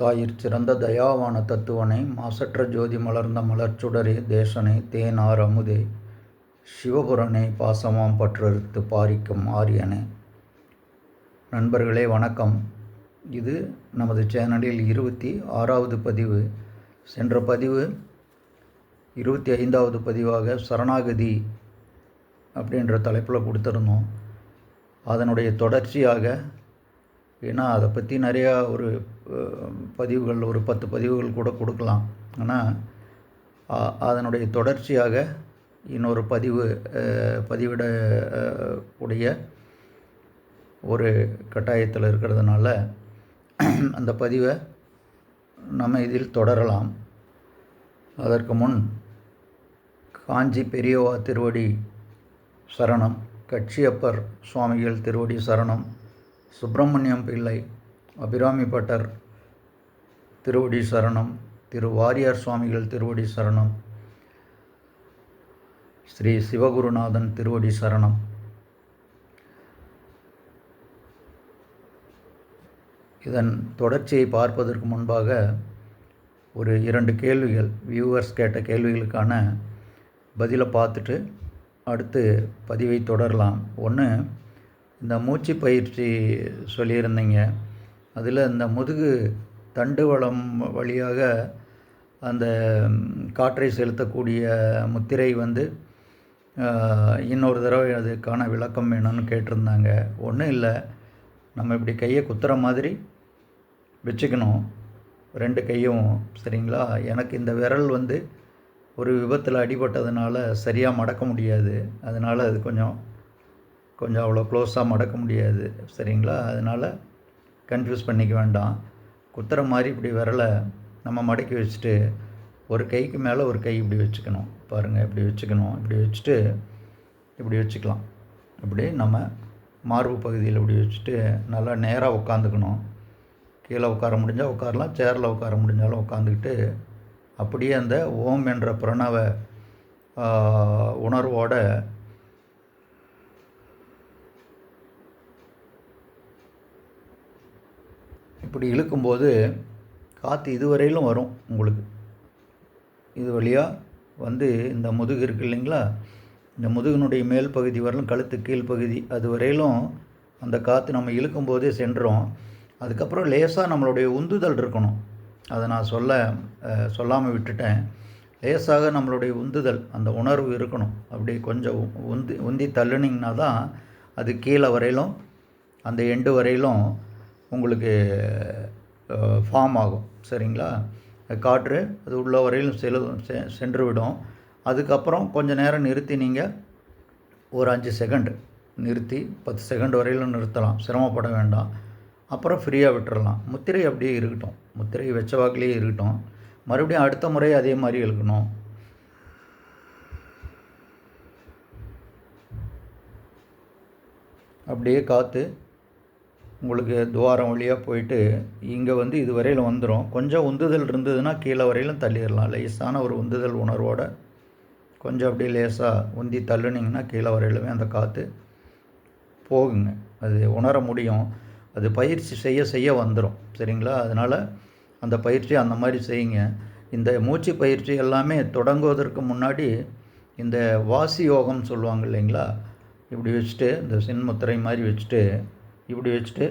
தாயிற் சிறந்த தயாவான தத்துவனை மாசற்ற ஜோதி மலர்ந்த மலர்ச்சுடரே தேசனை தேனார் அமுதே சிவபுரனே பாசமாம் பற்றறுத்து பாரிக்கும் ஆரியனே. நண்பர்களே வணக்கம். இது நமது சேனலில் 26வது பதிவு. சென்ற பதிவு 25வது பதிவாக சரணாகதி அப்படின்ற தலைப்பில் கொடுத்துருந்தோம். அதனுடைய தொடர்ச்சியாக, ஏன்னா அதை பற்றி நிறையா ஒரு பதிவுகள், ஒரு 10 பதிவுகள் கூட கொடுக்கலாம். ஆனால் அதனுடைய தொடர்ச்சியாக இன்னொரு பதிவிட கூடிய ஒரு கட்டாயத்தில் இருக்கிறதுனால அந்த பதிவை நம்ம இதில் தொடரலாம். அதற்கு முன் காஞ்சி பெரியவா திருவடி சரணம், கட்சியப்பர் சுவாமிகள் திருவடி சரணம், சுப்பிரமணியம் பிள்ளை அபிராமி பட்டர் திருவடி சரணம், திரு வாரியார் சுவாமிகள் திருவடி சரணம், ஸ்ரீ சிவகுருநாதன் திருவடி சரணம். இதன் தொடர்ச்சியை பார்ப்பதற்கு முன்பாக ஒரு 2 கேள்விகள், வியூவர்ஸ் கேட்ட கேள்விகளுக்கான பதிலை பார்த்துட்டு அடுத்து பதிவை தொடரலாம். ஒன்று, இந்த மூச்சு பயிற்சி சொல்லியிருந்தீங்க. அதில் இந்த முதுகு தண்டுவளம் வழியாக அந்த காற்றை செலுத்தக்கூடிய முத்திரை இன்னொரு தடவை அதுக்கான விளக்கம் வேணும்னு கேட்டிருந்தாங்க. ஒன்றும் இல்லை, நம்ம இப்படி கையை குத்துற மாதிரி வச்சுக்கணும், 2 கையும். சரிங்களா? எனக்கு இந்த விரல் ஒரு விபத்தில் அடிபட்டதுனால சரியாக மடக்க முடியாது. அதனால் அது கொஞ்சம் அவ்வளோ க்ளோஸாக மடக்க முடியாது. சரிங்களா? அதனால் கன்ஃபியூஸ் பண்ணிக்க வேண்டாம். குத்துற மாதிரி இப்படி விரலை நம்ம மடக்கி வச்சுட்டு ஒரு கைக்கு மேலே ஒரு கை இப்படி வச்சுக்கணும். பாருங்கள், இப்படி வச்சுக்கணும். இப்படி வச்சுட்டு இப்படி வச்சுக்கலாம். இப்படி நம்ம மார்பு பகுதியில் இப்படி வச்சுட்டு நல்லா நேராக உட்காந்துக்கணும். கீழே உட்கார முடிஞ்சால் உட்காரலாம், சேரில் உட்கார முடிஞ்சாலும் உட்காந்துக்கிட்டு அப்படியே அந்த ஓம் என்ற பிரணவ உணர்வோட இப்படி இழுக்கும்போது காற்று இதுவரையிலும் வரும். உங்களுக்கு இது வழியாக இந்த முதுகு இருக்குது இல்லைங்களா, இந்த முதுகினுடைய மேல் பகுதி வரலும், கழுத்து கீழ்ப்பகுதி அது வரையிலும் அந்த காற்று நம்ம இழுக்கும்போதே சென்றோம். அதுக்கப்புறம் லேசாக நம்மளுடைய உந்துதல் இருக்கணும். அதை நான் சொல்லாமல் விட்டுட்டேன். லேசாக நம்மளுடைய உந்துதல், அந்த உணர்வு இருக்கணும். அப்படி கொஞ்சம் உந்தி தள்ளுனிங்கன்னா தான் அது கீழே வரையிலும், அந்த எண்டு வரையிலும் உங்களுக்கு ஃபார்ம் ஆகும். சரிங்களா? காற்று அது உள்ள வரையிலும் சென்று விடும். அதுக்கப்புறம் கொஞ்சம் நேரம் நிறுத்தி, நீங்கள் ஒரு 5 செகண்ட் நிறுத்தி 10 செகண்ட் வரையிலும் நிறுத்தலாம், சிரமப்பட வேண்டாம். அப்புறம் ஃப்ரீயாக விட்டுறலாம். முத்திரை அப்படியே இருக்கட்டும், முத்திரை வச்ச வாக்கிலேயே இருக்கட்டும். மறுபடியும் அடுத்த முறை அதே மாதிரி இழுக்கணும். அப்படியே காற்று உங்களுக்கு துவாரம் வழியாக போயிட்டு இங்கே இது வரையில் வந்துடும். கொஞ்சம் உந்துதல் இருந்ததுன்னா கீழே வரையிலும் தள்ளிடலாம். லேசான ஒரு உந்துதல் உணர்வோடு கொஞ்சம் அப்படியே லேசாக உந்தி தள்ளுனிங்கன்னா கீழே வரையிலுமே அந்த காற்று போகுங்க. அது உணர முடியும். அது பயிற்சி செய்ய வந்துடும். சரிங்களா? அதனால் அந்த பயிற்சி அந்த மாதிரி செய்யுங்க. இந்த மூச்சு பயிற்சி எல்லாமே தொடங்குவதற்கு முன்னாடி இந்த வாசி யோகம் சொல்லுவாங்க இல்லைங்களா, இப்படி வச்சுட்டு இந்த சின்முத்திரை மாதிரி வச்சுட்டு இப்படி வச்சுட்டு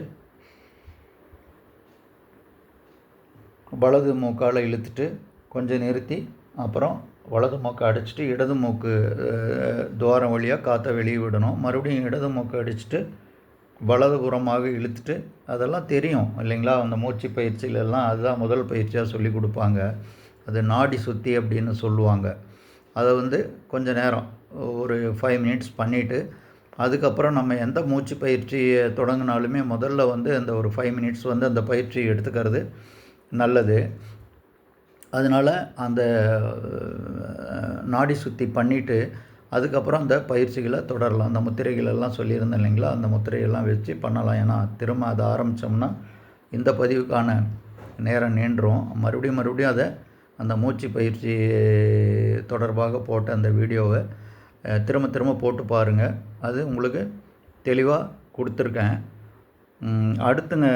வலது மூக்கால் இழுத்துட்டு கொஞ்சம் நிறுத்தி, அப்புறம் வலது மூக்கை அடிச்சுட்டு இடது மூக்கு துவாரம் வழியாக காற்றை வெளியே விடணும். மறுபடியும் இடது மூக்கை அடிச்சுட்டு வலதுபுறமாக இழுத்துட்டு, அதெல்லாம் தெரியும் இல்லைங்களா, அந்த மூச்சு பயிற்சியிலெல்லாம் அதுதான் முதல் பயிற்சியாக சொல்லி கொடுப்பாங்க. அது நாடி சுத்தி அப்படின்னு சொல்லுவாங்க. அதை கொஞ்சம் நேரம் ஒரு 5 மினிட்ஸ் பண்ணிவிட்டு, அதுக்கப்புறம் நம்ம எந்த மூச்சு பயிற்சியை தொடங்கினாலுமே முதல்ல அந்த ஒரு 5 மினிட்ஸ் அந்த பயிற்சி எடுத்துக்கிறது நல்லது. அதனால் அந்த நாடி சுத்தி பண்ணிவிட்டு அதுக்கப்புறம் அந்த பயிற்சிகளை தொடரலாம். அந்த முத்திரைகளெல்லாம் சொல்லியிருந்தேன் இல்லைங்களா, அந்த முத்திரையெல்லாம் வச்சு பண்ணலாம். ஏன்னா திரும்ப அதை ஆரம்பித்தோம்னா இந்த பதிவுக்கான நேரம் நீண்டுரும். மறுபடியும் அதை அந்த மூச்சு பயிற்சி தொடர்பாக போட்ட அந்த வீடியோவை திரும்ப போட்டு பாருங்கள். அது உங்களுக்கு தெளிவாக கொடுத்துருக்கேன். அடுத்துங்க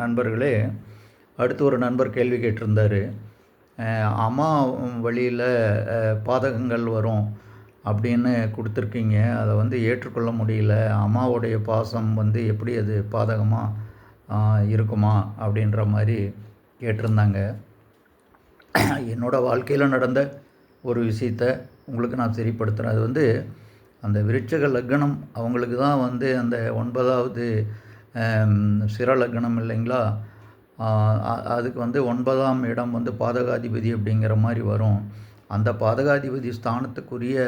நண்பர்களே, அடுத்து ஒரு நண்பர் கேள்வி கேட்டிருந்தார். அம்மா வழியில் பாதகங்கள் வரும் அப்படின்னு கொடுத்துருக்கீங்க, அதை வந்து ஏற்றுக்கொள்ள முடியல. அம்மாவுடைய பாசம் வந்து எப்படி அது பாதகமாக இருக்குமா அப்படின்ற மாதிரி கேட்டிருந்தாங்க. என்னோடய வாழ்க்கையில் நடந்த ஒரு விஷயத்தை உங்களுக்கு நான் சரிப்படுத்துகிறேன். அது வந்து அந்த விருச்சிக லக்னம் அவங்களுக்கு தான் வந்து அந்த 9வது சிர லக்னம் இல்லைங்களா, அதுக்கு வந்து 9ஆம் இடம் வந்து பாதகாதிபதி அப்படிங்கிற மாதிரி வரும். அந்த பாதகாதிபதி ஸ்தானத்துக்குரிய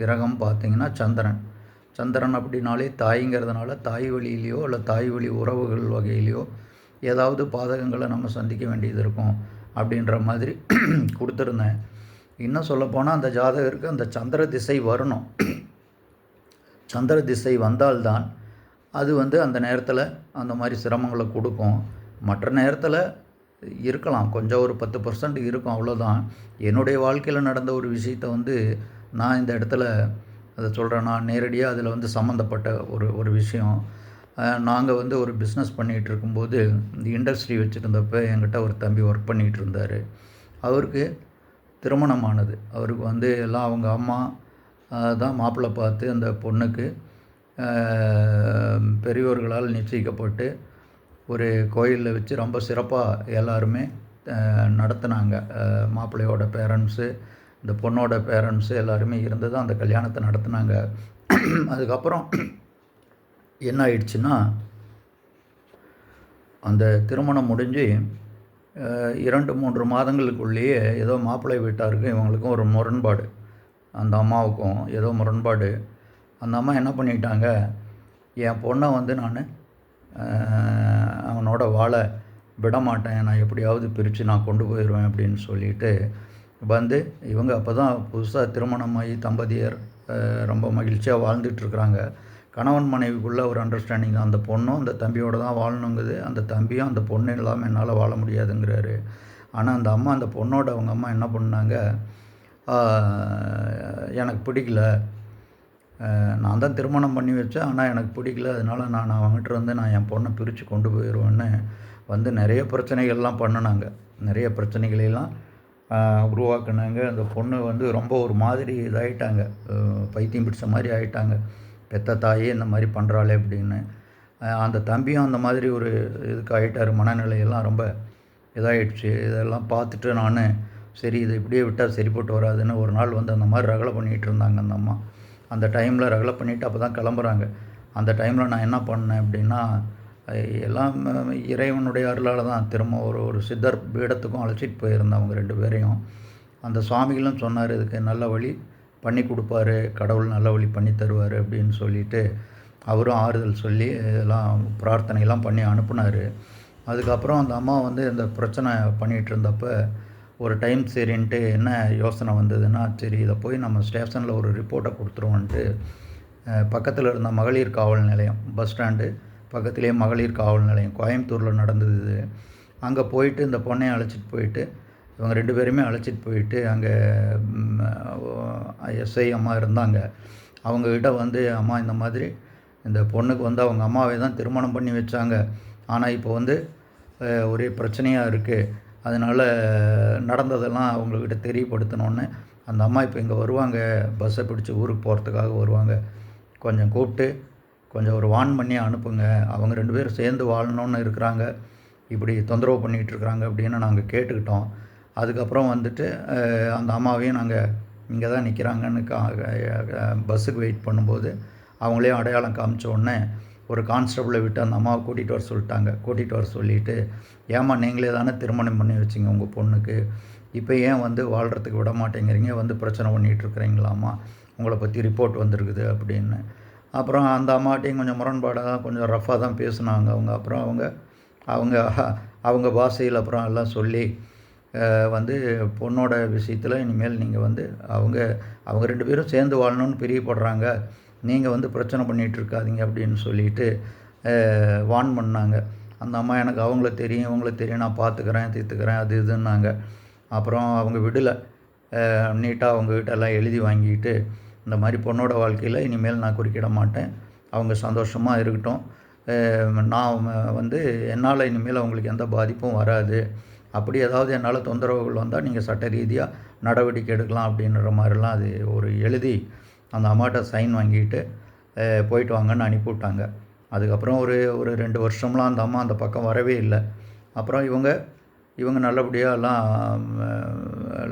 கிரகம் பார்த்திங்கன்னா சந்திரன். சந்திரன் அப்படின்னாலே தாய்ங்கிறதுனால தாய் வழியிலையோ இல்லை தாய் வழி உறவுகள் வகையிலையோ ஏதாவது பாதகங்களை நம்ம சந்திக்க வேண்டியது இருக்கும் அப்படின்ற மாதிரி கொடுத்துருந்தேன். இன்னும் சொல்லப்போனால் அந்த ஜாதகருக்கு அந்த சந்திர திசை வரணும். சந்திர திசை வந்தால்தான் அது வந்து அந்த நேரத்தில் அந்த மாதிரி சிரமங்களை கொடுக்கும். மற்ற நேரத்தில் இருக்கலாம், கொஞ்சம் ஒரு 10% இருக்கும், அவ்வளோதான். என்னுடைய வாழ்க்கையில் நடந்த ஒரு விஷயத்தை வந்து நான் இந்த இடத்துல அதை சொல்கிறேன். நான் நேரடியாக அதில் வந்து சம்மந்தப்பட்ட ஒரு விஷயம். நாங்கள் வந்து ஒரு பிஸ்னஸ் பண்ணிகிட்டு இருக்கும்போது இந்த இண்டஸ்ட்ரி வச்சுருந்தப்போ என்கிட்ட ஒரு தம்பி ஒர்க் பண்ணிகிட்டு இருந்தார். அவருக்கு திருமணமானது. அவருக்கு வந்து எல்லாம் அவங்க அம்மா தான் மாப்பிள்ளை பார்த்து அந்த பொண்ணுக்கு பெரியோர்களால் நிச்சயிக்கப்பட்டு ஒரு கோயிலில் வச்சு ரொம்ப சிறப்பாக எல்லாருமே நடத்துனாங்க. மாப்பிள்ளையோட பேரண்ட்ஸு, இந்த பொண்ணோட பேரண்ட்ஸு எல்லாருமே இருந்து தான் அந்த கல்யாணத்தை நடத்துனாங்க. அதுக்கப்புறம் என்ன ஆயிடுச்சுன்னா, அந்த திருமணம் முடிஞ்சு 2-3 மாதங்களுக்குள்ளேயே ஏதோ மாப்பிள்ளை வீட்டாருக்கும் இவங்களுக்கும் ஒரு முரண்பாடு. அந்த அம்மாவுக்கும் ஏதோ முரண்பாடு. அந்த அம்மா என்ன பண்ணிட்டாங்க, என் பொண்ணை வந்து நான் அவனோட வாழ விட மாட்டேன், நான் எப்படியாவது பிரித்து நான் கொண்டு போயிடுவேன் அப்படின்னு சொல்லிட்டு வந்து இவங்க அப்போ தான் புதுசாக திருமணமாகி தம்பதியர் ரொம்ப மகிழ்ச்சியாக வாழ்ந்துட்டுருக்குறாங்க. கணவன் மனைவிக்குள்ளே ஒரு அண்டர்ஸ்டாண்டிங் தான். அந்த பொண்ணும் அந்த தம்பியோடு தான் வாழணுங்குது. அந்த தம்பியும் அந்த பொண்ணு இல்லாமல் என்னால் வாழ முடியாதுங்கிறாரு. ஆனால் அந்த அம்மா, அந்த பொண்ணோட அவங்க அம்மா என்ன பண்ணாங்க, எனக்கு பிடிக்கல, நான் தான் திருமணம் பண்ணி வச்சேன், ஆனால் எனக்கு பிடிக்கல, அதனால் நான் அவங்ககிட்ட வந்து நான் என் பொண்ணை பிரித்து கொண்டு போயிடுவேன்னு வந்து நிறைய பிரச்சனைகள்லாம் பண்ணினாங்க. நிறைய பிரச்சனைகளெல்லாம் உருவாக்குனாங்க. அந்த பொண்ணு வந்து ரொம்ப ஒரு மாதிரி இதாகிட்டாங்க, பைத்தியம் பிடிச்ச மாதிரி ஆகிட்டாங்க. பெத்த தாயே இந்த மாதிரி பண்ணுறாளே அப்படின்னு. அந்த தம்பியும் அந்த மாதிரி ஒரு இதுக்கு ஆகிட்டார். மனநிலையெல்லாம் ரொம்ப இதாகிடுச்சு. இதெல்லாம் பார்த்துட்டு நான் சரி இதை இப்படியே விட்டால் சரிப்பட்டு வராதுன்னு ஒரு நாள் வந்து அந்த மாதிரி ரகலை பண்ணிகிட்டு இருந்தாங்க அந்த அம்மா. அந்த டைமில் ரகலை பண்ணிவிட்டு அப்போ தான் கிளம்புறாங்க. அந்த டைமில் நான் என்ன பண்ணேன் அப்படின்னா, எல்லாம் இறைவனுடைய அருளால் தான் திரும்ப ஒரு சித்தர் பீடத்துக்கும் அழைச்சிட்டு போயிருந்தேன் அவங்க 2 பேரையும். அந்த சுவாமிகளும் சொன்னார், இதுக்கு நல்ல வழி பண்ணி கொடுப்பாரு, கடவுள் நல்ல வழி பண்ணி தருவார் அப்படின்னு சொல்லிட்டு அவரும் ஆறுதல் சொல்லி எல்லாம் பிரார்த்தனைலாம் பண்ணி அனுப்புனார். அதுக்கப்புறம் அந்த அம்மா வந்து இந்த பிரச்சனை பண்ணிகிட்டு இருந்தப்போ ஒரு டைம் சரின்ட்டு என்ன யோசனை வந்ததுன்னா, சரி இதை போய் நம்ம ஸ்டேஷனில் ஒரு ரிப்போர்ட்டை கொடுத்துருவோன்ட்டு பக்கத்தில் இருந்த மகளிர் காவல் நிலையம், பஸ் ஸ்டாண்டு பக்கத்துலேயே மகளிர் காவல் நிலையம் கோயம்புத்தூரில் நடந்தது இது. அங்கே போயிட்டு இந்த பொண்ணையும் அழைச்சிட்டு போயிட்டு இவங்க 2 பேருமே அழைச்சிட்டு போயிட்டு அங்கே எஸ்ஐ அம்மா இருந்தாங்க. அவங்கக்கிட்ட வந்து அம்மா இந்த மாதிரி இந்த பொண்ணுக்கு வந்து அவங்க அம்மாவே தான் திருமணம் பண்ணி வச்சாங்க, ஆனால் இப்போ வந்து ஒரே பிரச்சனையாக இருக்குது, அதனால் நடந்ததெல்லாம் அவங்கக்கிட்ட தெரியப்படுத்தணுன்னு அந்த அம்மா இப்போ இங்கே வருவாங்க, பஸ்ஸை பிடிச்சி ஊருக்கு போகிறதுக்காக வருவாங்க, கொஞ்சம் கூப்பிட்டு கொஞ்சம் ஒரு வார்ன் பண்ணி அனுப்புங்க, அவங்க 2 பேரும் சேர்ந்து வாழணுன்னு இருக்கிறாங்க, இப்படி தொந்தரவு பண்ணிகிட்ருக்குறாங்க அப்படின்னு நாங்கள் கேட்டுக்கிட்டோம். அதுக்கப்புறம் வந்துட்டு அந்த அம்மாவையும் நாங்கள் இங்கே தான் நிற்கிறாங்கன்னு பஸ்ஸுக்கு வெயிட் பண்ணும்போது அவங்களையும் அடையாளம் காமிச்ச உடனே ஒரு கான்ஸ்டபிளை விட்டு அந்த அம்மாவை கூட்டிகிட்டு வர சொல்லிட்டாங்க. கூட்டிகிட்டு வர சொல்லிவிட்டு, ஏம்மா நீங்களே தானே திருமணம் பண்ணி வச்சிங்க உங்கள் பொண்ணுக்கு, இப்போ ஏன் வந்து வாழ்கிறதுக்கு விட மாட்டேங்கிறீங்க, வந்து பிரச்சனை பண்ணிகிட்ருக்குறீங்களாம்மா, உங்களை பற்றி ரிப்போர்ட் வந்திருக்குது அப்படின்னு. அப்புறம் அந்த அம்மாட்டையும் கொஞ்சம் முரண்பாடாக கொஞ்சம் ரஃப்பாக தான் பேசுனாங்க அவங்க. அப்புறம் அவங்க அவங்க பாஷையில் அப்புறம் எல்லாம் சொல்லி வந்து பொண்ணோட விஷயத்தில் இனிமேல் நீங்கள் வந்து அவங்க 2 பேரும் சேர்ந்து வாழணும்னு பிரியப்படுறாங்க, நீங்கள் வந்து பிரச்சனை பண்ணிகிட்டு இருக்காதீங்க அப்படின்னு சொல்லிட்டு வார்ன் பண்ணாங்க. அந்த அம்மா எனக்கு அவங்கள தெரியும் இவங்கள தெரியும், நான் பார்த்துக்கிறேன் தீர்த்துக்கிறேன் அது இதுன்னாங்க. அப்புறம் அவங்க விடலை, நீட்டாக அவங்கக்கிட்ட எல்லாம் எழுதி வாங்கிட்டு இந்த மாதிரி பொண்ணோட வாழ்க்கையில் இனிமேல் நான் குறுக்கிட மாட்டேன், அவங்க சந்தோஷமாக இருக்கட்டும், நான் வந்து என்னால் இனிமேல் அவங்களுக்கு எந்த பாதிப்பும் வராது, அப்படி ஏதாவது என்னால் தொந்தரவுகள் வந்தால் நீங்கள் சட்ட ரீதியாக நடவடிக்கை எடுக்கலாம் அப்படின்ற மாதிரிலாம் அது ஒரு எழுதி அந்த அம்மாட்ட சைன் வாங்கிட்டு போயிட்டு வாங்கன்னு அனுப்பிவிட்டாங்க. அதுக்கப்புறம் ஒரு ஒரு 2 வருஷம்லாம் அந்த அம்மா அந்த பக்கம் வரவே இல்லை. அப்புறம் இவங்க நல்லபடியாக எல்லாம்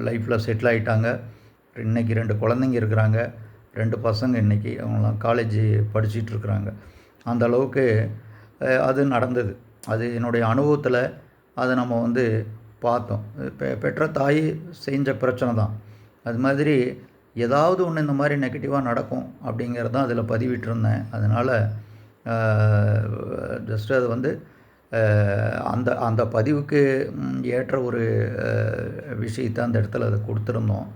லைஃப்பில் செட்டில் ஆகிட்டாங்க. இன்றைக்கி 2 குழந்தைங்க இருக்கிறாங்க, 2 பசங்க இன்றைக்கி அவங்களாம் காலேஜ் படிச்சிட்ருக்குறாங்க. அந்த அளவுக்கு அது நடந்தது. அது என்னுடைய அனுபவத்தில் அதை நம்ம வந்து பார்த்தோம். பெற்ற தாய் செஞ்ச பிரச்சனை தான். அது மாதிரி ஏதாவது ஒன்று இந்த மாதிரி நெகட்டிவாக நடக்கும் அப்படிங்கிறது தான் அதில் பதிவிட்டிருந்தேன். அதனால் ஜஸ்ட்டு அது வந்து அந்த அந்த பதிவுக்கு ஏற்ற ஒரு விஷயத்தை அந்த இடத்துல அதை கொடுத்துருந்தோம்.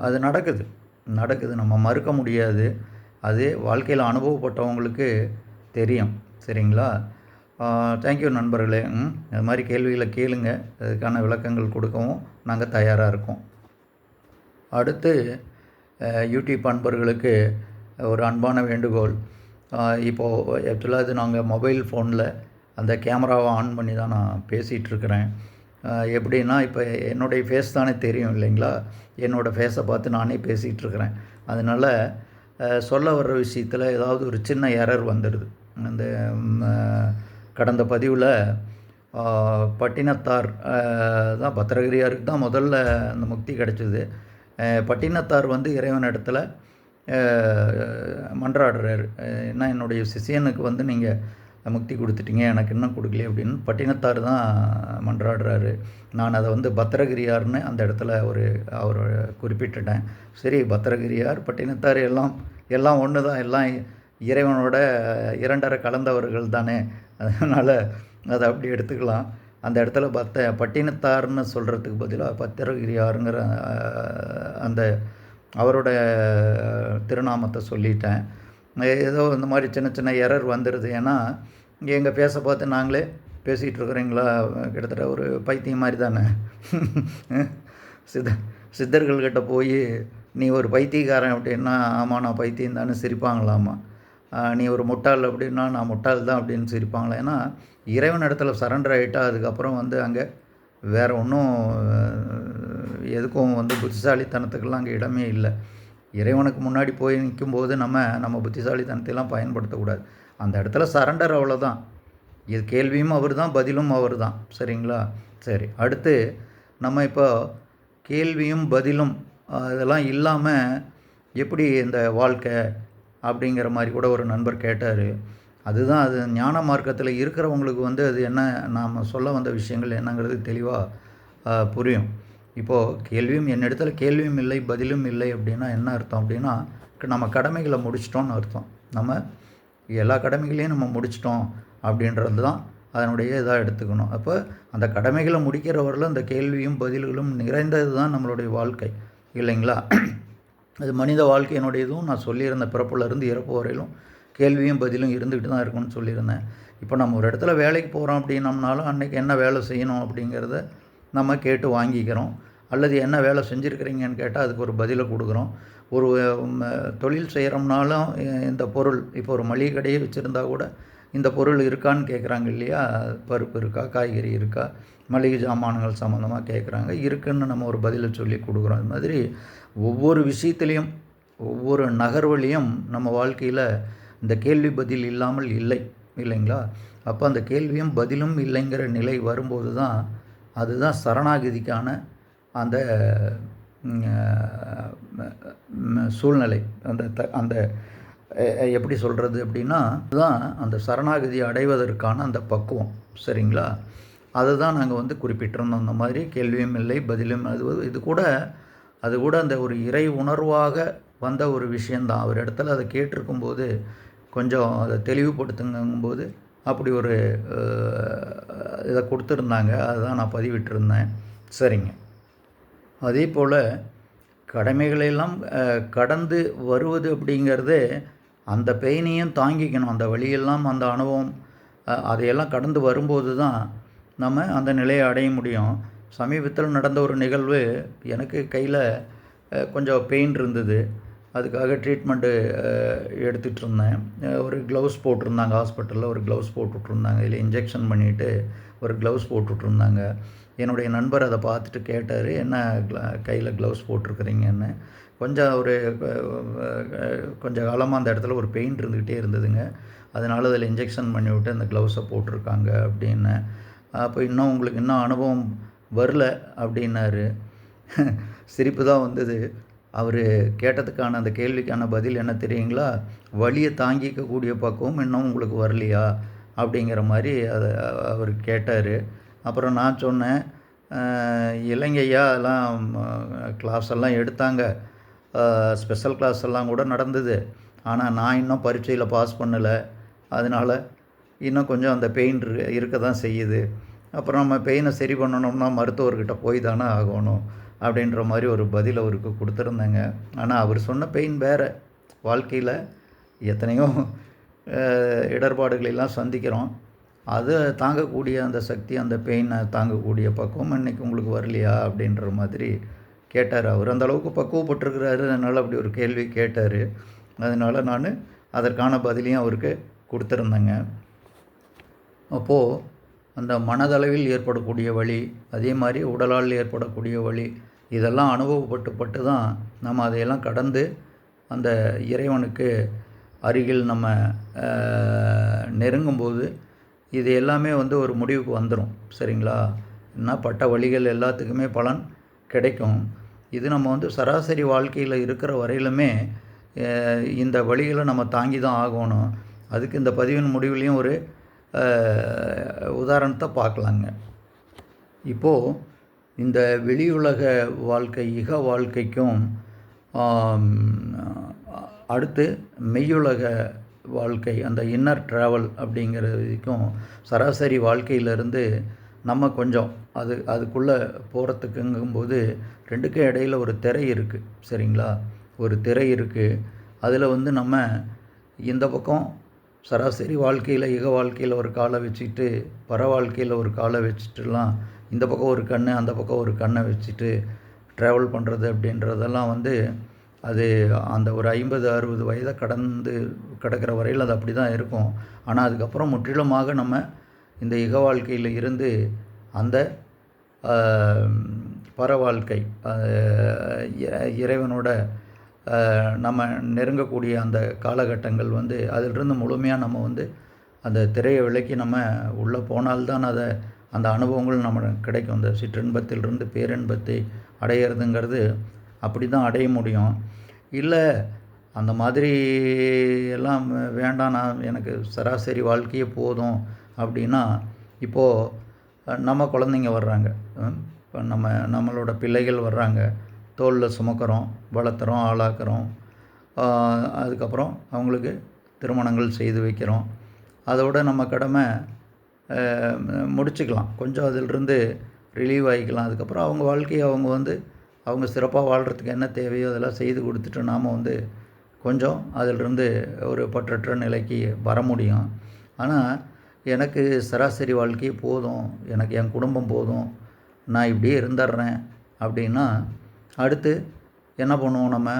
அது நடக்குது, நம்ம மறுக்க முடியாது. அது வாழ்க்கையில் அனுபவப்பட்டவங்களுக்கு தெரியும். சரிங்களா? தேங்க்யூ நண்பர்களே. அது மாதிரி கேள்விகளை கேளுங்க, அதுக்கான விளக்கங்கள் கொடுக்கவும் நாங்கள் தயாராக இருக்கோம். அடுத்து யூடியூப் அன்பர்களுக்கு ஒரு அன்பான வேண்டுகோள். இப்போது ஆக்சுவலாக இது நாங்கள் மொபைல் ஃபோனில் அந்த கேமராவை ஆன் பண்ணி தான் நான் பேசிகிட்ருக்கிறேன். எப்படின்னா, இப்போ என்னுடைய ஃபேஸ் தானே தெரியும் இல்லைங்களா? என்னோடய ஃபேஸை பார்த்து நானே பேசிகிட்ருக்கிறேன். அதனால் சொல்ல வர்ற விஷயத்தில் ஏதாவது ஒரு சின்ன எரர் வந்துடுது. அந்த கடந்த பதிவில் பட்டினத்தார் தான் பத்திரகிரியாருக்கு தான் முதல்ல அந்த முக்தி கிடச்சிது. பட்டினத்தார் வந்து இறைவன் இடத்துல மன்றாடுறாரு. ஏன்னா என்னுடைய சிஷியனுக்கு வந்து நீங்கள் முக்தி கொடுத்துட்டீங்க, எனக்கு இன்னும் கொடுக்கலையே அப்படின்னு பட்டினத்தார் தான் மன்றாடுறாரு. நான் அதை வந்து பத்திரகிரியார்னு அந்த இடத்துல அவர் குறிப்பிட்டுட்டேன். சரி, பத்திரகிரியார் பட்டினத்தார் எல்லாம் ஒன்று தான், எல்லாம் இறைவனோட இரண்டரை கலந்தவர்கள் தானே, அதனால் அதை அப்படி எடுத்துக்கலாம். அந்த இடத்துல பட்டினத்தார்னு சொல்கிறதுக்கு பதிலாக பத்திரகிரியாருங்கிற அந்த அவரோட திருநாமத்தை சொல்லிட்டேன். ஏதோ இந்த மாதிரி சின்ன சின்ன எரர் வந்துடுது. ஏன்னா எங்கள் பேச பார்த்து நாங்களே பேசிகிட்ருக்குறீங்களா, கிட்டத்தட்ட ஒரு பைத்தியம் மாதிரி தானே. சித்தர்கள்கிட்ட போய் நீ ஒரு பைத்தியக்காரன் அப்படின்னா, ஆமாம் நான் பைத்தியம் தானே சிரிப்பாங்களாமா. நீ ஒரு முட்டாள் அப்படின்னா, நான் முட்டாள் தான் அப்படின்னு சிரிப்பாங்களா. ஏன்னா இறைவன் இடத்துல சரண்டர் ஆகிட்டா அதுக்கப்புறம் வந்து அங்கே வேறு ஒன்றும் எதுக்கும் வந்து புத்திசாலித்தனத்துக்கெல்லாம் அங்கே இடமே இல்லை. இறைவனுக்கு முன்னாடி போய் நிற்கும்போது நம்ம புத்திசாலித்தனத்தையெல்லாம் பயன்படுத்தக்கூடாது. அந்த இடத்துல சரண்டர், அவ்வளோதான். இது கேள்வியும் அவர் தான், பதிலும் அவர் தான். சரிங்களா? சரி, அடுத்து நம்ம இப்போ கேள்வியும் பதிலும் இதெல்லாம் இல்லாமல் எப்படி இந்த வாழ்க்கை அப்படிங்கிற மாதிரி கூட ஒரு நண்பர் கேட்டார். அதுதான், அது ஞான மார்க்கத்தில் இருக்கிறவங்களுக்கு வந்து அது என்ன, நாம் சொல்ல வந்த விஷயங்கள் என்னங்கிறது தெளிவாக புரியும். இப்போது கேள்வியும் என்னிடத்துல கேள்வியும் இல்லை பதிலும் இல்லை அப்படின்னா என்ன அர்த்தம் அப்படின்னா, நம்ம கடமைகளை முடிச்சிட்டோம்னு அர்த்தம். நம்ம எல்லா கடமைகளையும் நம்ம முடிச்சிட்டோம் அப்படின்றது தான் அதனுடைய இதாக எடுத்துக்கணும். அப்போ அந்த கடமைகளை முடிக்கிறவரில் அந்த கேள்வியும் பதில்களும் நிறைந்தது தான் நம்மளுடைய வாழ்க்கை, இல்லைங்களா? அது மனித வாழ்க்கையினுடையதும் நான் சொல்லியிருந்த பிறப்புலேருந்து இறப்பு வரையிலும் கேள்வியும் பதிலும் இருந்துக்கிட்டு தான் இருக்கும்னு சொல்லியிருந்தேன். இப்போ நம்ம ஒரு இடத்துல வேலைக்கு போகிறோம் அப்படின்னம்னாலும் அன்றைக்கி என்ன வேலை செய்யணும் அப்படிங்கிறத நம்ம கேட்டு வாங்கிக்கிறோம். அல்லது என்ன வேலை செஞ்சுருக்கிறீங்கன்னு கேட்டால் அதுக்கு ஒரு பதிலை கொடுக்குறோம். ஒரு தொழில் செய்கிறோம்னாலும் இந்த பொருள், இப்போ ஒரு மளிகை கடையை வச்சுருந்தா கூட இந்த பொருள் இருக்கான்னு கேட்குறாங்க இல்லையா? பருப்பு இருக்கா, காய்கறி இருக்கா, மளிகை சாமான்கள் சம்மந்தமாக கேட்குறாங்க. இருக்குன்னு நம்ம ஒரு பதிலை சொல்லி கொடுக்குறோம். அது மாதிரி ஒவ்வொரு விஷயத்துலேயும் ஒவ்வொரு நகர்வழியும் நம்ம வாழ்க்கையில் இந்த கேள்வி பதில் இல்லாமல் இல்லைங்களா? அப்போ அந்த கேள்வியும் பதிலும் இல்லைங்கிற நிலை வரும்போது தான் அதுதான் சரணாகதிக்கான அந்த சூழ்நிலை. அந்த எப்படி சொல்கிறது அப்படின்னா, அதுதான் அந்த சரணாகதி அடைவதற்கான அந்த பக்குவம். சரிங்களா? அதை தான் நாங்கள் வந்து குறிப்பிட்டிருந்தோம். அந்த மாதிரி கேள்வியும் இல்லை பதிலும் அது கூட அந்த ஒரு இறை உணர்வாக வந்த ஒரு விஷயந்தான். அவர் இடத்துல அதை கேட்டிருக்கும்போது கொஞ்சம் அதை தெளிவுபடுத்துங்கும்போது அப்படி ஒரு இதை கொடுத்துருந்தாங்க. அதுதான் நான் பதிவிட்டிருந்தேன். சரிங்க. அதே போல் கடமைகளெல்லாம் கடந்து வருவது அப்படிங்கிறது அந்த பெயினையும் தாங்கிக்கணும். அந்த வழியெல்லாம் அந்த அனுபவம் அதையெல்லாம் கடந்து வரும்போது தான் நம்ம அந்த நிலையை அடைய முடியும். சமீபத்தில் நடந்த ஒரு நிகழ்வு, எனக்கு கையில் கொஞ்சம் பெயின் இருந்தது. அதுக்காக ட்ரீட்மெண்ட்டு எடுத்துகிட்டு இருந்தேன். ஒரு க்ளவுஸ் போட்டிருந்தாங்க, ஹாஸ்பிட்டலில் ஒரு க்ளவுஸ் போட்டுட்ருந்தாங்க. இதில் இன்ஜெக்ஷன் பண்ணிவிட்டு ஒரு க்ளவுஸ் போட்டுட்ருந்தாங்க. என்னுடைய நண்பர் அதை பார்த்துட்டு கேட்டார், என்ன கையில் க்ளவுஸ் போட்டிருக்கிறீங்கன்னு. கொஞ்சம் ஒரு கொஞ்ச காலமாக அந்த இடத்துல ஒரு பெயின் இருந்துக்கிட்டே இருந்ததுங்க. அதனால் அதில் இன்ஜெக்ஷன் பண்ணிவிட்டு அந்த க்ளவுஸை போட்டிருக்காங்க அப்படின்னு. அப்போ இன்னும் உங்களுக்கு இன்னும் அனுபவம் வரல அப்படின்னாரு. சிரிப்பு தான் வந்தது. அவர் கேட்டதுக்கான அந்த கேள்விக்கான பதில் என்ன தெரியுங்களா? வலியை தாங்கிக்கக்கூடிய பக்குவம் இன்னும் உங்களுக்கு வரலையா? அப்படிங்கிற மாதிரி அதை அவர் கேட்டார். அப்புறம் நான் சொன்னேன், இல்லைங்கய்யா, அதெல்லாம் கிளாஸ் எல்லாம் எடுத்தாங்க, ஸ்பெஷல் கிளாஸ் எல்லாம் கூட நடந்தது. ஆனால் நான் இன்னும் பரீட்சையில் பாஸ் பண்ணலை. அதனால் இன்னும் கொஞ்சம் அந்த பெயின் இருக்க தான் செய்யுது. அப்புறம் நம்ம பெயினை சரி பண்ணணும்னா மருத்துவர்கிட்ட போய் தானே ஆகணும் அப்படின்ற மாதிரி ஒரு பதில் அவருக்கு கொடுத்துருந்தேங்க. ஆனால் அவர் சொன்ன பெயின் வேறு. வாழ்க்கையில் எத்தனையோ இடர்பாடுகளெல்லாம் சந்திக்கிறோம். அதை தாங்கக்கூடிய அந்த சக்தி, அந்த பெயினை தாங்கக்கூடிய பக்குவம் இன்றைக்கி உங்களுக்கு வரலையா அப்படின்ற மாதிரி கேட்டார். அவர் அந்தளவுக்கு பக்குவப்பட்டிருக்கிறாரு. அதனால் அப்படி ஒரு கேள்வி கேட்டார். அதனால் நான் அதற்கான பதிலையும் அவருக்கு கொடுத்துருந்தேங்க. அப்போது அந்த மனதளவில் ஏற்படக்கூடிய வலி, அதே மாதிரி உடலால் ஏற்படக்கூடிய வலி, இதெல்லாம் அனுபவப்பட்டு தான் நம்ம அதையெல்லாம் கடந்து அந்த இறைவனுக்கு அருகில் நம்ம நெருங்கும்போது இது எல்லாமே ஒரு முடிவுக்கு வந்துடும். சரிங்களா? என்ன பட்ட வலிகள் எல்லாத்துக்குமே பலன் கிடைக்கும். இது நம்ம சராசரி வாழ்க்கையில் இருக்கிற வரையிலுமே இந்த வலிகளை நம்ம தாங்கி தான் ஆகணும். அதுக்கு இந்த பதிவின் முடிவுலேயும் ஒரு உதாரணத்தை பார்க்கலாங்க. இப்போது இந்த வெளியுலக வாழ்க்கை, இக வாழ்க்கைக்கும் அடுத்து மெய்யுலக வாழ்க்கை, அந்த இன்னர் ட்ராவல் அப்படிங்கிறதுக்கும் சராசரி வாழ்க்கையிலேருந்து நம்ம கொஞ்சம் அதுக்குள்ளே போகிறதுக்குங்கும்போது ரெண்டுக்கும் இடையில் ஒரு திரை இருக்குது. சரிங்களா? ஒரு திரை இருக்குது. அதில் நம்ம இந்த பக்கம் சராசரி வாழ்க்கையில், இக வாழ்க்கையில் ஒரு காலை வச்சுக்கிட்டு, பர வாழ்க்கையில் ஒரு காலை வச்சுட்டுலாம் இந்த பக்கம் ஒரு கண், அந்த பக்கம் ஒரு கண்ணை வச்சுட்டு ட்ராவல் பண்ணுறது அப்படின்றதெல்லாம் அது அந்த ஒரு 50-60 வயதை கடந்து கிடக்கிற வரையில் அது அப்படி தான் இருக்கும். ஆனால் அதுக்கப்புறம் முற்றிலுமாக நம்ம இந்த இக வாழ்க்கையில் இருந்து அந்த பர வாழ்க்கை, இறைவனோட நம்ம நெருங்கக்கூடிய அந்த காலகட்டங்கள் அதிலிருந்து முழுமையாக நம்ம அந்த திரையை விலக்கி நம்ம உள்ளே போனால்தான் அந்த அனுபவங்கள் நம்ம கிடைக்கும். அந்த சிற்றின்பத்திலிருந்து பேரின்பத்தை அடையிறதுங்கிறது அப்படி தான் அடைய முடியும். இல்லை அந்த மாதிரி எல்லாம் வேண்டாம், எனக்கு சராசரி வாழ்க்கையே போதும் அப்படின்னா, இப்போது நம்ம குழந்தைங்க வர்றாங்க, இப்போ நம்மளோட பிள்ளைகள் வர்றாங்க, தோளில் சுமக்கிறோம், வளர்த்துறோம், ஆளாக்குறோம். அதுக்கப்புறம் அவங்களுக்கு திருமணங்கள் செய்து வைக்கிறோம். அதோட நம்ம கடமை முடிச்சுக்கலாம். கொஞ்சம் அதிலிருந்து ரிலீவ் ஆகிக்கலாம். அதுக்கப்புறம் அவங்க வாழ்க்கையை அவங்க சிறப்பாக வாழ்கிறதுக்கு என்ன தேவையோ அதெல்லாம் செய்து கொடுத்துட்டு நாம் கொஞ்சம் அதிலிருந்து ஒரு பற்றற்ற நிலைக்கு வர முடியும். ஆனால் எனக்கு சராசரி வாழ்க்கையே போதும், எனக்கு என் குடும்பம் போதும், நான் இப்படியே இருந்துடுறேன் அப்படின்னா அடுத்து என்ன பண்ணுவோம்? நம்ம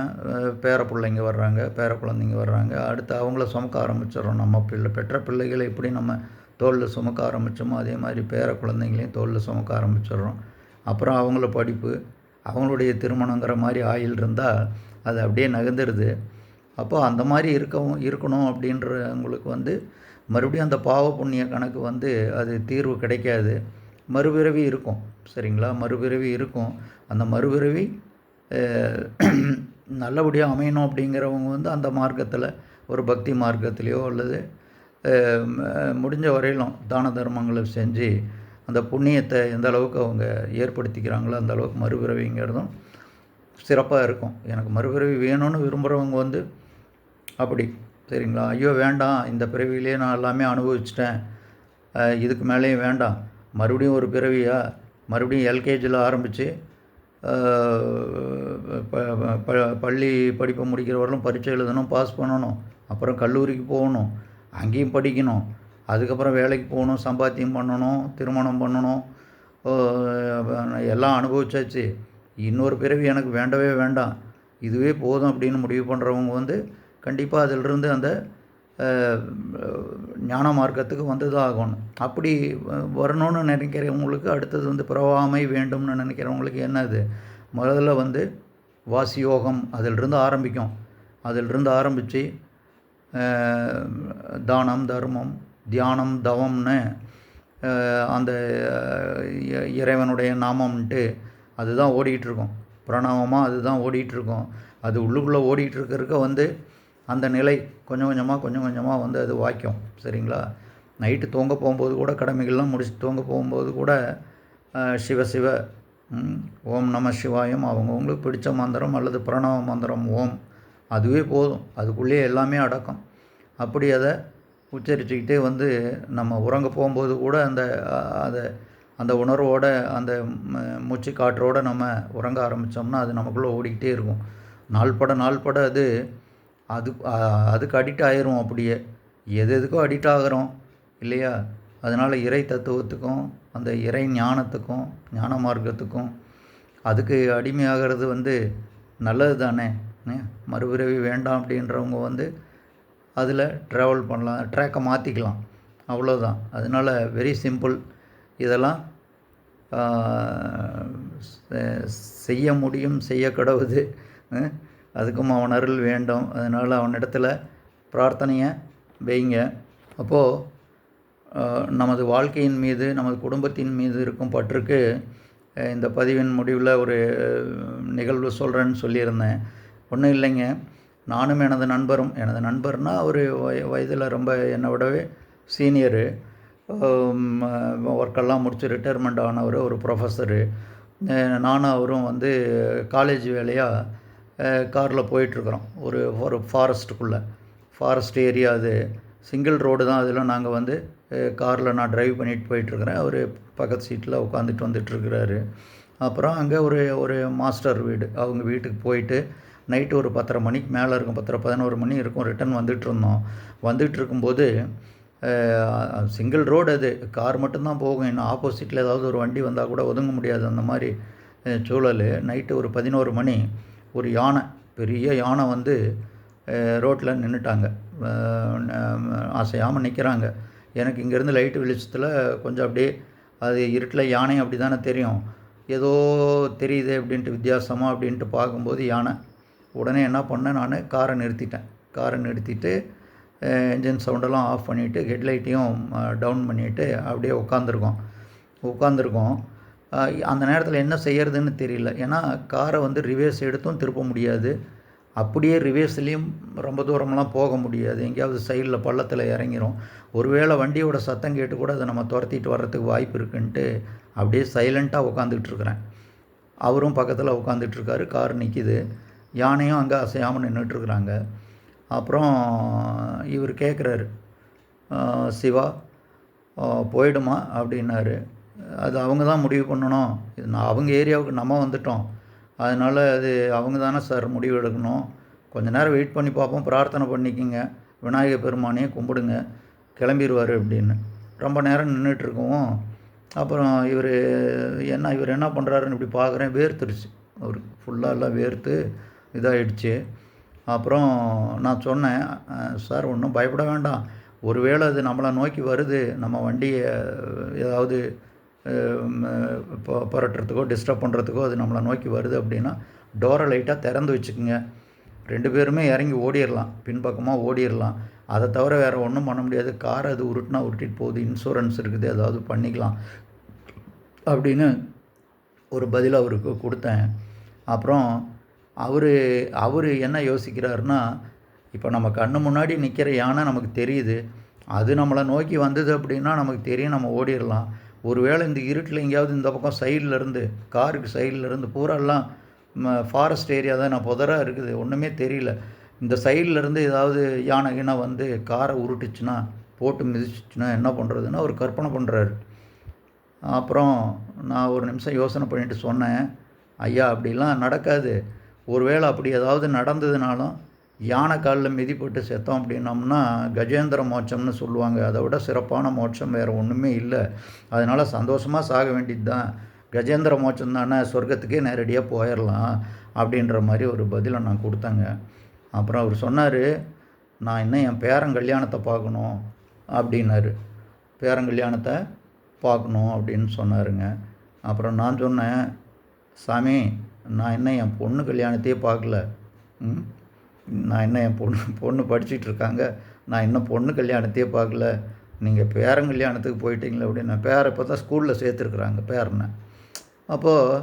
பேர பிள்ளைங்க வர்றாங்க, பேர குழந்தைங்க வர்றாங்க. அடுத்து அவங்கள சுமக்க ஆரம்பிச்சிடுறோம். நம்ம பெற்ற பிள்ளைகளை எப்படி நம்ம தோளில் சுமக்க ஆரம்பித்தோமோ அதே மாதிரி பேர குழந்தைங்களையும் தோளில் சுமக்க ஆரம்பிச்சிடுறோம். அப்புறம் அவங்கள படிப்பு, அவங்களுடைய திருமணங்கிற மாதிரி ஆயில் இருந்தால் அது அப்படியே நகர்ந்துடுது. அப்போ அந்த மாதிரி இருக்கணும் அப்படின்றவங்களுக்கு மறுபடியும் அந்த பாவ புண்ணிய கணக்கு அது தீர்வு கிடைக்காது. மறுபிறவி இருக்கும். சரிங்களா? மறுபிறவி இருக்கும். அந்த மறுபிறவி நல்லபடியாக அமையணும் அப்படிங்கிறவங்க அந்த மார்க்கத்தில், ஒரு பக்தி மார்க்கத்திலையோ அல்லது முடிஞ்ச வரையிலும் தான தர்மங்களை செஞ்சு அந்த புண்ணியத்தை எந்த அளவுக்கு அவங்க ஏற்படுத்திக்கிறாங்களோ அந்த அளவுக்கு மறுபிறவிங்கிறதும் சிறப்பாக இருக்கும். எனக்கு மறுபிறவி வேணும்னு விரும்புகிறவங்க அப்படி. சரிங்களா? ஐயோ வேண்டாம், இந்த பிறவியிலே நான் எல்லாமே அனுபவிச்சிட்டேன், இதுக்கு மேலேயும் வேண்டாம், மறுபடியும் ஒரு பிறவியா, மறுபடியும் எல்கேஜியில் ஆரம்பித்து பள்ளி படிப்பை முடிக்கிற வரலும் பரீட்சை எழுதணும், பாஸ் பண்ணணும், அப்புறம் கல்லூரிக்கு போகணும், அங்கேயும் படிக்கணும், அதுக்கப்புறம் வேலைக்கு போகணும், சம்பாத்தியம் பண்ணணும், திருமணம் பண்ணணும், எல்லாம் அனுபவிச்சாச்சு, இன்னொரு பிறவி எனக்கு வேண்டவே வேண்டாம், இதுவே போதும் அப்படின்னு முடிவு பண்ணுறவங்க வந்து கண்டிப்பாக அதிலிருந்து அந்த ஞான மார்க்கத்துக்கு வந்து தான் ஆகணும். அப்படி வரணும்னு நினைக்கிறவங்களுக்கு அடுத்தது வந்து பிறவாமை வேண்டும்னு நினைக்கிறவங்களுக்கு என்னது, முதல்ல வந்து வாசியோகம் அதிலிருந்து ஆரம்பிக்கும். அதிலிருந்து ஆரம்பித்து தானம், தர்மம், தியானம், தவம்னு அந்த இறைவனுடைய நாமம்ன்ட்டு அதுதான் ஓடிக்கிட்டுருக்கும். பிரணவமாக அதுதான் ஓடிக்கிட்டுருக்கும். அது உள்ளுக்குள்ளே ஓடிக்கிட்டு வந்து அந்த நிலை கொஞ்சம் கொஞ்சமாக வந்து அது வாய்க்கும். சரிங்களா? நைட்டு தூங்க போகும்போது கூட கடமைகள்லாம் முடிச்சுட்டு தூங்க போகும்போது கூட சிவ சிவ ஓம் நம சிவாயம் அவங்கவுங்களுக்கு பிடிச்ச மந்திரம் அல்லது பிரணவ மந்திரம் ஓம், அதுவே போதும். அதுக்குள்ளேயே எல்லாமே அடக்கம். அப்படி அதை உச்சரிச்சுக்கிட்டே வந்து நம்ம உறங்க போகும்போது கூட அந்த உணர்வோட அந்த மூச்சு காற்றோடு நம்ம உறங்க ஆரம்பித்தோம்னா அது நமக்குள்ளே ஓடிக்கிட்டே இருக்கும். நாள்பட அதுக்கு அடிக்ட் ஆயிரும். அப்படியே எதுக்கோ அடிக்ட் ஆகிறோம் இல்லையா? அதனால் இறை தத்துவத்துக்கும் அந்த இறை ஞானத்துக்கும் ஞான மார்க்கத்துக்கும் அதுக்கு அடிமையாகிறது வந்து நல்லது தானே. மறுபிறவி வேண்டாம் அப்படின்றவங்க வந்து அதில் ட்ராவல் பண்ணலாம், ட்ராக்கை மாற்றிக்கலாம், அவ்வளோதான். அதனால் வெரி சிம்பிள். இதெல்லாம் செய்ய முடியும், செய்ய கடவுது. அதுக்கும் அவன் அருள் வேண்டும். அதனால் அவனிடத்தில் பிரார்த்தனையை வைங்க. அப்போது நமது வாழ்க்கையின் மீது நமது குடும்பத்தின் மீது இருக்கும் பற்றுக்கு இந்த பதிவின் முடிவில் ஒரு நிகழ்வு சொல்கிறேன்னு சொல்லியிருந்தேன். ஒன்றும் இல்லைங்க, நானும் எனது நண்பர்னால் அவர் வயதில் ரொம்ப என்னை விடவே சீனியரு, ஒர்க்கெல்லாம் முடித்து ரிட்டையர்மெண்ட் ஆனவர், ஒரு ப்ரொஃபஸரு. நானும் அவரும் வந்து காலேஜ் வேலையாக காரில் போயிட்டுருக்குறோம். ஒரு ஃபாரஸ்ட் ஏரியா. அது சிங்கிள் ரோடு தான். அதில் நாங்கள் வந்து காரில் நான் ட்ரைவ் பண்ணிட்டு போயிட்டுருக்குறேன். அவர் பக்கத்து சீட்டில் உட்காந்துட்டு வந்துட்டுருக்கிறாரு. அப்புறம் அங்கே ஒரு மாஸ்டர் வீடு, அவங்க வீட்டுக்கு போயிட்டு நைட்டு ஒரு 10:30 மணிக்கு மேலே இருக்கும், 10:11 மணி இருக்கும், ரிட்டன் வந்துட்டுருந்தோம். வந்துட்டுருக்கும்போது சிங்கிள் ரோடு, அது கார் மட்டும்தான் போகும். இன்னும் ஆப்போசிட்டில் ஏதாவது ஒரு வண்டி வந்தால் கூட ஒதுங்க முடியாது, அந்த மாதிரி சூழல். நைட்டு ஒரு 11 மணி ஒரு யானை, பெரிய யானை வந்து ரோட்டில் நின்றுட்டாங்க. அசையாமல் நிற்கிறாங்க. எனக்கு இங்கேருந்து லைட்டு வெளிச்சத்தில் கொஞ்சம் அப்படியே அது இருட்டில் யானை அப்படி தானே தெரியும். ஏதோ தெரியுது அப்படின்ட்டு வித்தியாசமாக அப்படின்ட்டு பார்க்கும்போது யானை. உடனே என்ன பண்ணேன், நான் காரை நிறுத்திட்டு என்ஜின் சவுண்டெல்லாம் ஆஃப் பண்ணிவிட்டு ஹெட்லைட்டையும் டவுன் பண்ணிவிட்டு அப்படியே உட்காந்துருக்கோம். அந்த நேரத்தில் என்ன செய்யறதுன்னு தெரியல. ஏன்னா காரை வந்து ரிவேர்ஸ் எடுத்தும் திருப்ப முடியாது, அப்படியே ரிவேர்ஸ்லேயும் ரொம்ப தூரம்லாம் போக முடியாது. எங்கேயாவது சைடில் பள்ளத்தில் இறங்கிரும். ஒருவேளை வண்டியோட சத்தம் கேட்டு கூட அதை நம்ம துரத்திட்டு வர்றதுக்கு வாய்ப்பு இருக்குன்ட்டு அப்படியே சைலண்ட்டாக உட்காந்துட்ருக்குறேன். அவரும் பக்கத்தில் உட்காந்துட்ருக்காரு. கார் நிற்கிது, யானையும் அங்கே அசையாமல் நின்றுட்டுருக்குறாங்க. அப்புறம் இவர் கேட்குறாரு, சிவா போயிடுமா அப்படின்னாரு. அது அவங்க தான் முடிவு பண்ணணும். அவங்க ஏரியாவுக்கு நம்ம வந்துட்டோம், அதனால் அது அவங்க தானே சார் முடிவு எடுக்கணும். கொஞ்சம் நேரம் வெயிட் பண்ணி பார்ப்போம், பிரார்த்தனை பண்ணிக்கிங்க, விநாயகர் பெருமானையே கும்பிடுங்க, கிளம்பிடுவார் அப்படின்னு. ரொம்ப நேரம் நின்றுட்டுருக்கவும் அப்புறம் இவர் என்ன பண்ணுறாருன்னு இப்படி பார்க்குறேன், வேர்த்துருச்சு அவருக்கு ஃபுல்லாக, எல்லாம் வேர்த்து இதாகிடுச்சு. அப்புறம் நான் சொன்னேன், சார் ஒன்றும் பயப்பட வேண்டாம், ஒருவேளை அது நம்மளை நோக்கி வருது, நம்ம வண்டியை ஏதாவது புரட்டுறதுக்கோ டிஸ்டர்ப் பண்ணுறதுக்கோ அது நம்மளை நோக்கி வருது அப்படின்னா டோரை லைட்டாக திறந்து வச்சுக்கோங்க, 2 பேருமே இறங்கி ஓடிடலாம், பின்பக்கமாக ஓடிடலாம். அதை தவிர வேறு ஒன்றும் பண்ண முடியாது. காரை அது உருட்டிட்டு போகுது, இன்சூரன்ஸ் இருக்குது, ஏதாவது பண்ணிக்கலாம் அப்படின்னு ஒரு பதில் அவருக்கு கொடுத்தேன். அப்புறம் அவர் என்ன யோசிக்கிறாருன்னா, இப்போ நம்ம கண்ணு முன்னாடி நிற்கிற யானை நமக்கு தெரியுது, அது நம்மளை நோக்கி வந்தது அப்படின்னா நமக்கு தெரியும், நம்ம ஓடிடலாம். ஒருவேளை இந்த இருட்டில் எங்கேயாவது இந்த பக்கம் சைட்லேருந்து, காருக்கு சைட்லேருந்து பூராலாம் ஃபாரஸ்ட் ஏரியா தான், நான் புதராக இருக்குது, ஒன்றுமே தெரியல, இந்த சைட்லேருந்து ஏதாவது யானை வந்து காரை உருட்டுச்சுன்னா, போட்டு மிதிச்சிச்சுன்னா என்ன பண்ணுறதுன்னு அவர் கற்பனை பண்ணுறாரு. அப்புறம் நான் ஒரு நிமிஷம் யோசனை பண்ணிட்டு சொன்னேன், ஐயா அப்படிலாம் நடக்காது, ஒருவேளை அப்படி ஏதாவது நடந்ததுனாலும் யானை காலில் மிதிப்பட்டு செத்தோம் அப்படின்னோம்னா கஜேந்திர மோட்சம்னு சொல்லுவாங்க, அதை விட சிறப்பான மோட்சம் வேறு ஒன்றுமே இல்லை. அதனால் சந்தோஷமாக சாக வேண்டியது தான். கஜேந்திர மோட்சம் தானே, சொர்க்கத்துக்கே நேரடியாக போயிடலாம். அப்படின்ற மாதிரி ஒரு பதிலை நான் கொடுத்தேங்க. அப்புறம் அவர் சொன்னார், நான் இன்னும் என் பேரன் கல்யாணத்தை பார்க்கணும் அப்படின்னாரு. பேரன் கல்யாணத்தை பார்க்கணும் அப்படின்னு சொன்னாருங்க. அப்புறம் நான் சொன்னேன், சாமி நான் இன்னும் என் பொண்ணு கல்யாணத்தையே பார்க்கல. நான் இன்னும் என் பொண்ணு படிச்சுட்டு இருக்காங்க. நான் இன்னும் பொண்ணு கல்யாணத்தையே பார்க்கல. நீங்கள் பேரன் கல்யாணத்துக்கு போயிட்டீங்களே அப்படின்னு. பேரை இப்போ தான் ஸ்கூலில் சேர்த்துருக்குறாங்க பேரனை. அப்போது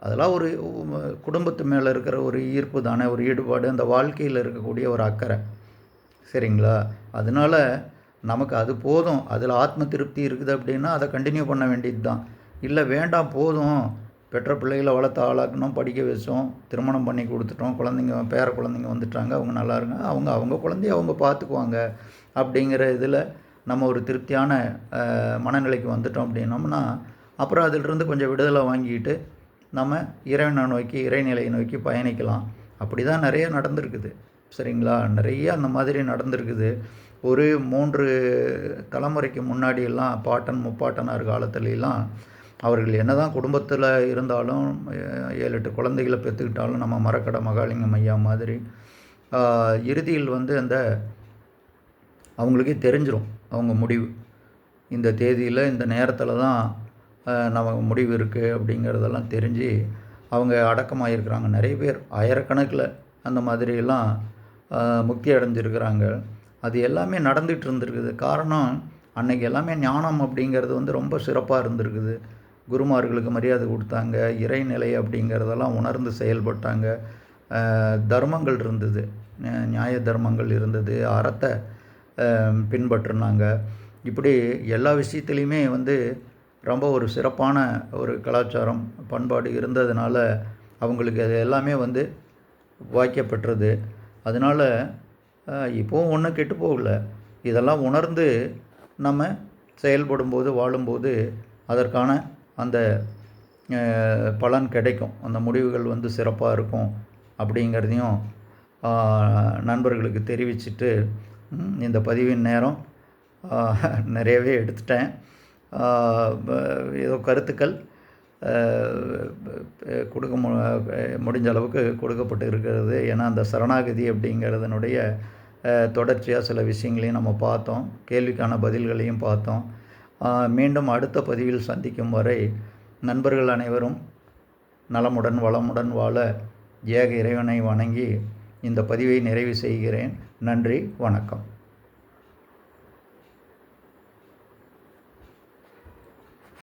அதெல்லாம் ஒரு குடும்பத்து மேலே இருக்கிற ஒரு ஈர்ப்பு தானே, ஒரு ஈடுபாடு, அந்த வாழ்க்கையில் இருக்கக்கூடிய ஒரு அக்கறை. சரிங்களா? அதனால் நமக்கு அது போதும், அதில் ஆத்ம திருப்தி இருக்குது அப்படின்னா அதை கண்டினியூ பண்ண வேண்டியது தான். இல்லை வேண்டாம் போதும், பெற்ற பிள்ளைகளை வளர்த்து ஆளாக்கணும், படிக்க வச்சோம், திருமணம் பண்ணி கொடுத்துட்டோம், குழந்தைங்க பேர குழந்தைங்க வந்துட்டாங்க, அவங்க நல்லா இருங்க, அவங்க குழந்தைய அவங்க பார்த்துக்குவாங்க அப்படிங்கிற இதில் நம்ம ஒரு திருப்தியான மனநிலைக்கு வந்துட்டோம் அப்படின்னோம்னா, அப்புறம் அதிலிருந்து கொஞ்சம் விடுதலை வாங்கிட்டு நம்ம இறைவனை நோக்கி, இறைநிலையை நோக்கி பயணிக்கலாம். அப்படி தான் நிறைய நடந்திருக்குது. சரிங்களா? நிறைய அந்த மாதிரி நடந்திருக்குது. ஒரு 3 தலைமுறைக்கு முன்னாடியெல்லாம் பாட்டன் முப்பாட்டனார் காலத்துலலாம் அவர்கள் என்ன தான் குடும்பத்தில் இருந்தாலும் 7, 8 குழந்தைகளை பெற்றுக்கிட்டாலும் நம்ம மரக்கடை மகாலிங்கம் ஐயா மாதிரி இறுதியில் வந்து அந்த அவங்களுக்கே தெரிஞ்சிடும் அவங்க முடிவு. இந்த தேதியில் இந்த நேரத்தில் தான் நமக்கு முடிவு இருக்குது அப்படிங்கிறதெல்லாம் தெரிஞ்சு அவங்க அடக்கமாக இருக்கிறாங்க. நிறைய பேர் ஆயிரக்கணக்கில் அந்த மாதிரியெல்லாம் முக்தி அடைஞ்சிருக்கிறாங்க. அது எல்லாமே நடந்துகிட்டு இருந்திருக்குது. காரணம் அன்றைக்கி எல்லாமே ஞானம் அப்படிங்கிறது வந்து ரொம்ப சிறப்பாக இருந்திருக்குது. குருமார்களுக்கு மரியாதை கொடுத்தாங்க, இறைநிலை அப்படிங்கிறதெல்லாம் உணர்ந்து செயல்பட்டாங்க. தர்மங்கள் இருந்தது, நியாய தர்மங்கள் இருந்தது, அறத்தை பின்பற்றினாங்க. இப்படி எல்லா விஷயத்துலையுமே வந்து ரொம்ப ஒரு சிறப்பான ஒரு கலாச்சாரம் பண்பாடு இருந்ததுனால அவங்களுக்கு அது எல்லாமே வந்து வாய்க்கப்பெற்றது. அதனால் இப்போவும் ஒன்றும் கெட்டு போகல. இதெல்லாம் உணர்ந்து நம்ம செயல்படும்போது வாழும்போது அதற்கான அந்த பலன் கிடைக்கும், அந்த முடிவுகள் வந்து சிறப்பாக இருக்கும் அப்படிங்கிறதையும் நண்பர்களுக்கு தெரிவிச்சுட்டு இந்த பதிவின் நேரம் நிறையவே எடுத்துட்டேன். ஏதோ கருத்துக்கள் கொடுக்க முடிஞ்ச அளவுக்கு கொடுக்கப்பட்டு இருக்கிறது. ஏன்னா அந்த சரணாகதி அப்படிங்கிறதனுடைய தொடர்ச்சியாக சில விஷயங்களையும் நம்ம பார்த்தோம், கேள்விக்கான பதில்களையும் பார்த்தோம். மீண்டும் அடுத்த பதிவில் சந்திக்கும் வரை நண்பர்கள் அனைவரும் நலமுடன் வளமுடன் வாழ ஏக இறைவனை வணங்கி இந்த பதிவை நிறைவு செய்கிறேன். நன்றி, வணக்கம்.